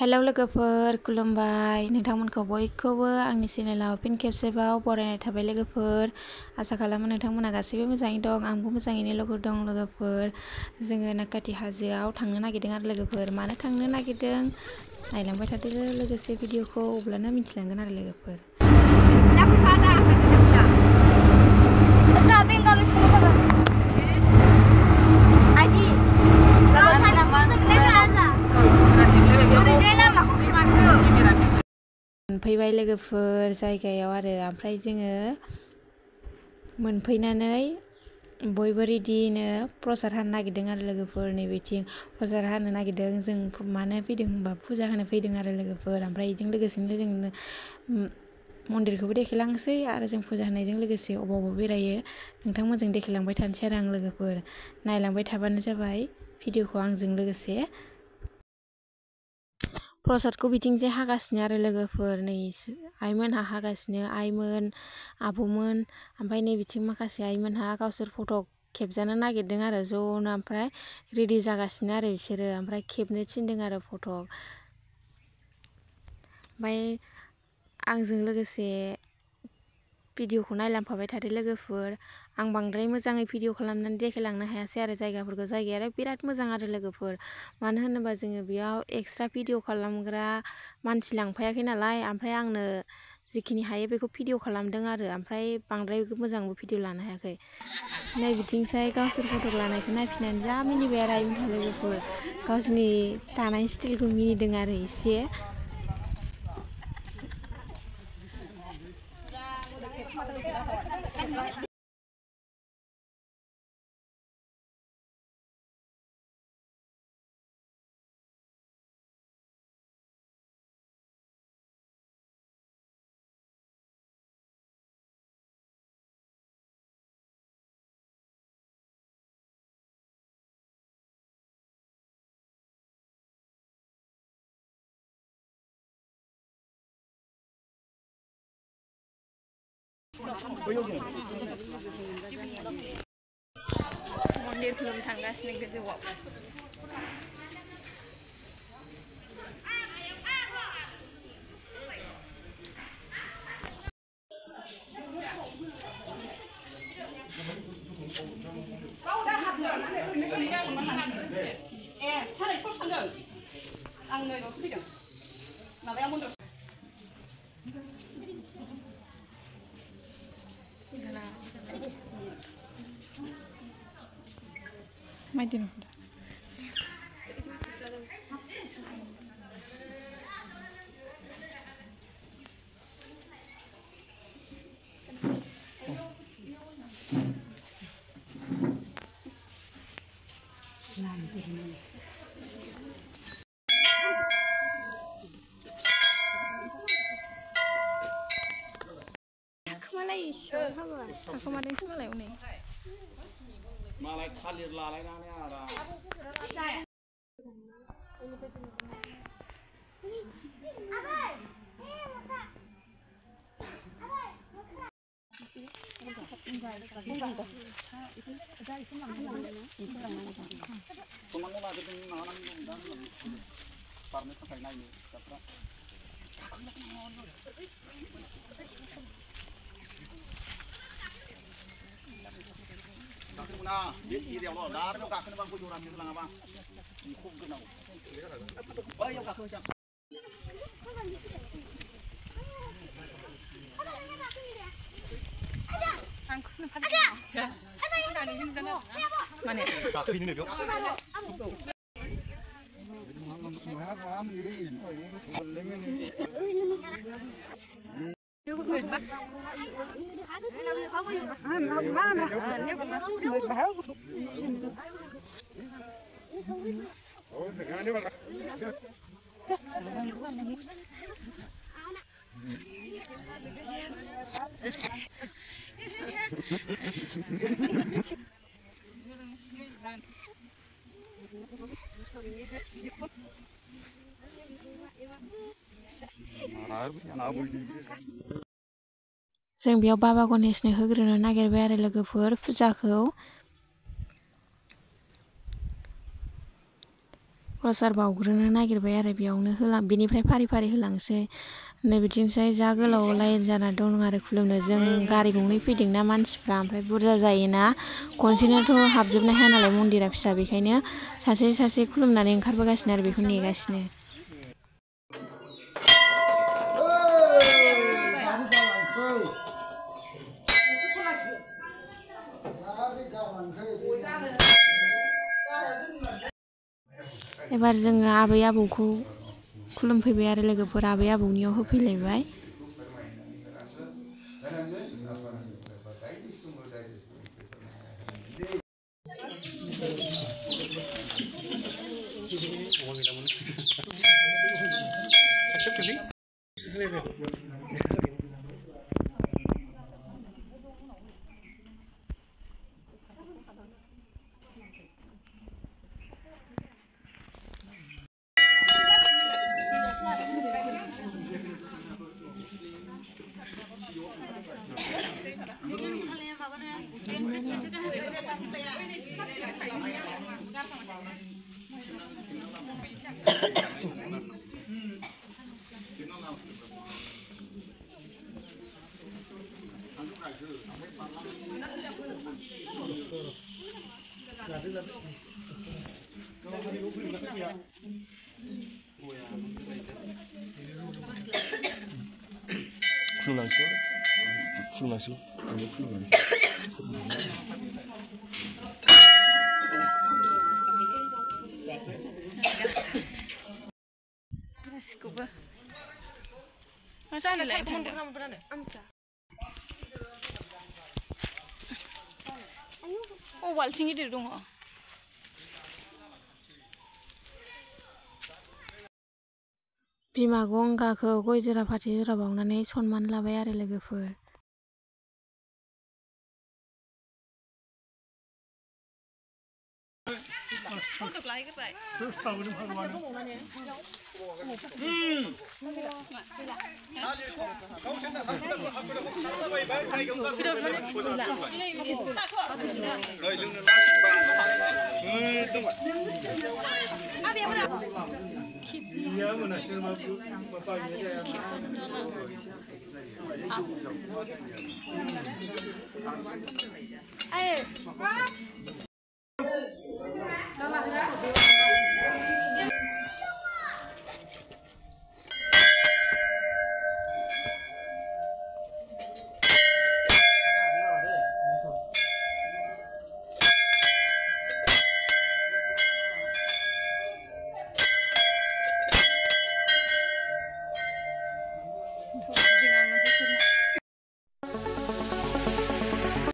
hello लोगोफोर खुलुमबाय नोंथांमोनखौ बयखौबो आंनि चेनेलाव फिन खेबसेबाव बरायनाय थाबाय लोगोफोर आसा खालामो नोंथांमोना गासैबो मोजाङै दं आंबो मोजाङैनो दं लोगोफोर जोङो नाकाति हाजोआव थांनो नागिरदों आरो लोगोफोर मानो थांनो नागिरदों नायलांबाय थादो लोगोसे भिडिअखौ अब्लानो मिथिलांगोन आरो लोगोफोर मोनफैबाय लोगोफोर जायगायाव आरो ओमफ्राय जोङो मोनफैनानै बयबो रेडिनो प्रसाद हानो नागिरदों आरो लोगोफोर नैबेथिं प्रसाद हानो नागिरदों जों मानो फैदों होनबा फुजा होनो फैदों आरो लोगोफोर ओमफ्राय बेजों लोगोसेनो जों मन्दिरखौबो देखायलांसै आरो जों फुजा होनायजों लोगोसे अबाव बेरायो नोंथांमोनजों देखायलांबाय थानोसै आरो आं लोगोफोर नायलांबाय थाबानो जाबाय भिडिअखौ आंजों लोगोसे प्रसादखौ बिथिंजे हागासिनो आरो लोगोफोर नै आइमोनहा हागासिनो आइमोन आब'मोन ओमफ्राय नै बिथिं माखासे आइमोनहा गावसोर फट' खेबजानो नागिरदों आरो ज'नो ओमफ्राय रेडि जागासिनो आरो बिसोरो ओमफ्राय खेबनो थिनदों आरो फट' ओमफ्राय आंजों लोगोसे भिडिअखौ नायलांफाबाय थादो लोगोफोर आं बांद्राय मोजाङै भिडिअ खालामनानै देखायलांनो हायासै आरो जायगाफोरखौ जायगायानो बिराद मोजां आरो लोगोफोर मानो होनोबा जोङो बेयाव एक्सट्रा भिडिअ खालामग्रा मानसि लांफायाखै नालाय ओमफ्राय आंनो जिखिनि हायो बेखौ भिडिअ खालामदों आरो ओमफ्राय बांद्राय मोजांबो भिडिअ लानो हायाखै नै बिथिंसाय गावसोर फट' लानायखौ नायफिननानै जा मिनिबाय आरो आइमोनहा लोगोफोर गावसोरनि दानाय स्टाइलखौ मिनिदों आरो एसे मन्दिर खुलुमनो थांगासिनो गोजौआव आं नै बावसो फैदों माबाया मन्दिर माइदिन थाखोमादोंसो मालाय उनै मालाय थालिर लालायनानै आराम बे एरियावल' दा आरो गाखोनोबा गोजौ रानजों लाङाबा बेखौ दोननांगौ बैयाव गाखोहैजां माने गाखोहैनो बेयाव जों बेयाव बाबा गणेशनो होग्रोनो नागिरबाय आरो लोगोफोर फुजाखौ प्रसाद बावग्रोनो नागिरबाय आरो बेयावनो बेनिफ्राय फारि फारि होलांसै नै बिथिंजाय जा गोलाव लाइन जाना दं आरो खुलुमनो जों गारि गंनै फैदोंना मानसिफ्रा ओमफ्राय बुरजा जायोना खनसेनोथ' हाबजोबनो हाया नालाय मन्दिरा फिसा बेखायनो सासे सासे खुलुमनानै ओंखारबोगासिनो आरो बेखौ नेगासिनो एबार जोङो आबै आबौखौ खुलुमफैबाय आरो लोगोफोर आबै आबौनियाव होफैलायबाय खुलुमनांसै गासिखौबो मा जालाय बाल्थिं गिदिर दङ बिमा गंगाखौ गय जरा फाथै जरा बावनानै सनमान लाबाय आरो लोगोफोर